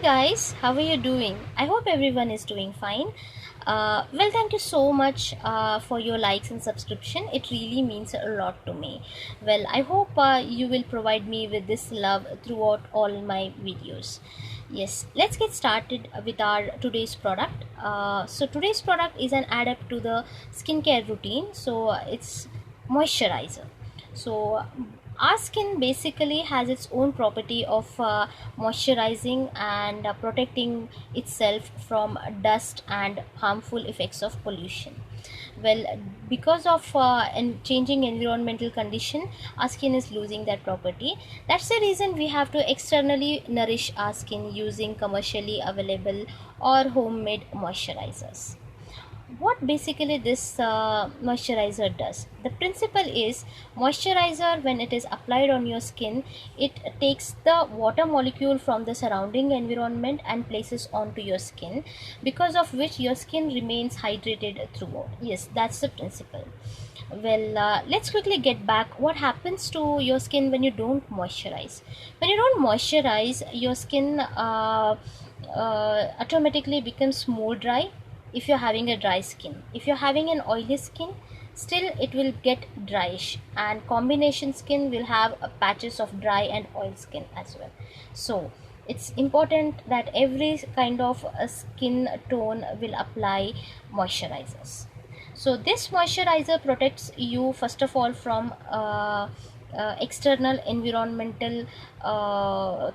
guys, how are you doing? I hope everyone is doing fine. Thank you so much for your likes and subscription. It really means a lot to me. I hope you will provide me with this love throughout all my videos. Yes, let's get started with our today's product. Today's product is an add-up to the skincare routine. It's moisturizer. So our skin basically has its own property of moisturizing and protecting itself from dust and harmful effects of pollution. well because of changing environmental condition, our skin is losing that property. That's the reason we have to externally nourish our skin using commercially available or homemade moisturizers. What basically this moisturizer does, the principle is, moisturizer, when it is applied on your skin, it takes the water molecule from the surrounding environment and places onto your skin, because of which your skin remains hydrated throughout. Yes, that's the principle. Let's quickly get back. What happens to your skin when you don't moisturize? When you don't moisturize, your skin automatically becomes more dry. If you're having a dry skin, if you're having an oily skin, still it will get dryish, and combination skin will have patches of dry and oil skin as well. So it's important that every kind of skin tone will apply moisturizers. So this moisturizer protects you first of all from external environmental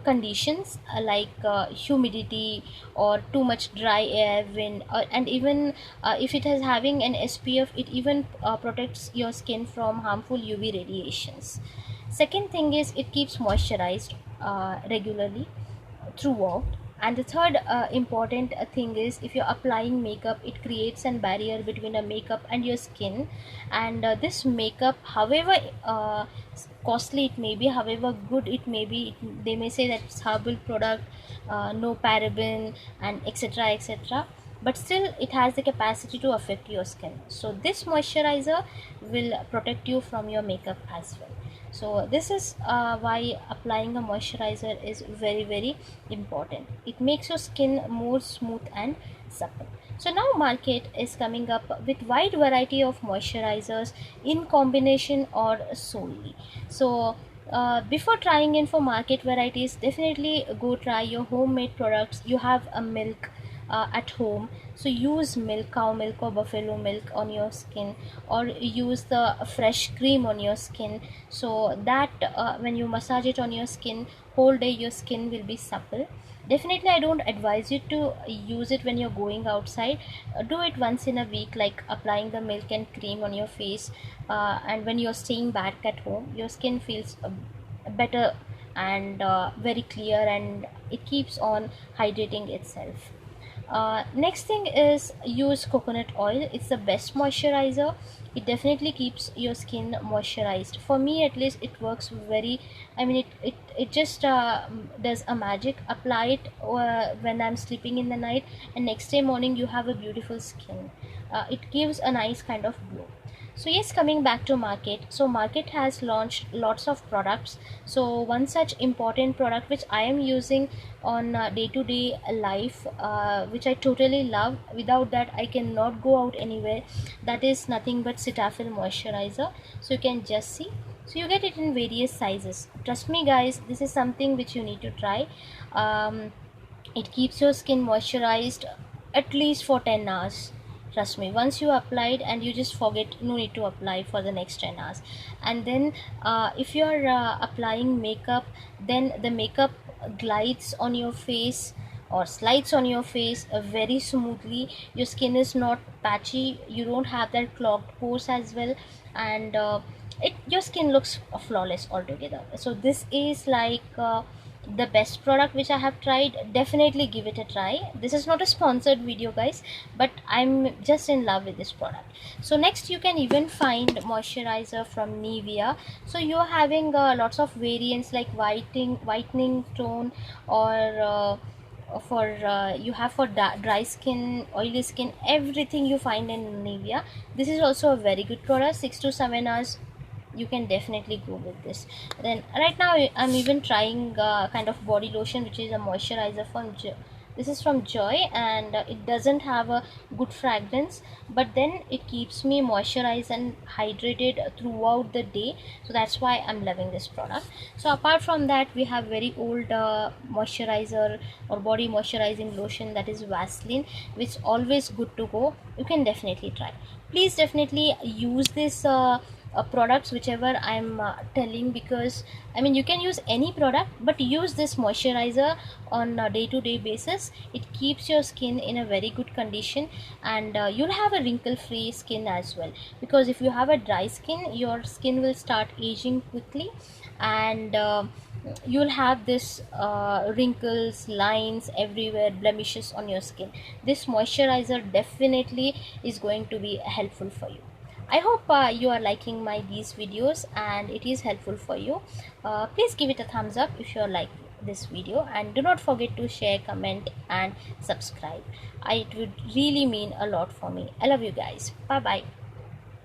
conditions like humidity or too much dry air, wind, and even if it is having an SPF, it even protects your skin from harmful UV radiations. Second thing is, it keeps moisturized regularly throughout. And the third important thing is, if you're applying makeup, it creates a barrier between a makeup and your skin. And this makeup, however costly it may be, however good it may be, they may say that it's herbal product, no paraben, and etc etc, but still it has the capacity to affect your skin. So this moisturizer will protect you from your makeup as well. So this is why applying a moisturizer is very important. It makes your skin more smooth and supple. So now market is coming up with wide variety of moisturizers in combination or solely. So before trying in for market varieties, definitely go try your homemade products. You have a milk at home, so use milk, cow milk or buffalo milk on your skin, or use the fresh cream on your skin, so that when you massage it on your skin, whole day your skin will be supple. Definitely I don't advise you to use it when you're going outside. Do it once in a week, like applying the milk and cream on your face, and when you're staying back at home, your skin feels better and very clear, and it keeps on hydrating itself. Next thing is, use coconut oil. It's the best moisturizer. It definitely keeps your skin moisturized. For me at least, it works very, it just does a magic. Apply it when I'm sleeping in the night, and next day morning you have a beautiful skin. It gives a nice kind of glow. So yes, coming back to market, so market has launched lots of products. So one such important product which I am using on day-to-day life, which I totally love, without that I cannot go out anywhere, that is nothing but Cetaphil moisturizer. So you can just see, so you get it in various sizes. Trust me guys, this is something which you need to try. It keeps your skin moisturized at least for 10 hours. Trust me, once you applied and you just forget, no need to apply for the next 10 hours. And then if you are applying makeup, then the makeup glides on your face or slides on your face very smoothly. Your skin is not patchy, you don't have that clogged pores as well, and your skin looks flawless altogether. So this is like the best product which I have tried. Definitely give it a try. This is not a sponsored video guys, but I'm just in love with this product. So next, you can even find moisturizer from Nivea. So you're having lots of variants like whitening tone, or for you have for dry skin, oily skin, everything you find in Nivea. This is also a very good product. 6 to 7 hours you can definitely go with this. Then right now I'm even trying kind of body lotion which is a moisturizer from this is from Joy, and it doesn't have a good fragrance, but then it keeps me moisturized and hydrated throughout the day, so that's why I'm loving this product. So apart from that, we have very old moisturizer or body moisturizing lotion, that is Vaseline, which always good to go. You can definitely try. Please definitely use this products whichever I'm telling, because I mean you can use any product, but use this moisturizer on a day-to-day basis. It keeps your skin in a very good condition, and you'll have a wrinkle-free skin as well, because if you have a dry skin, your skin will start aging quickly, and you'll have this wrinkles, lines everywhere, blemishes on your skin. This moisturizer definitely is going to be helpful for you. I hope you are liking my these videos and it is helpful for you. Please give it a thumbs up if you are like this video, and do not forget to share, comment and subscribe. It would really mean a lot for me. I love you guys. Bye bye.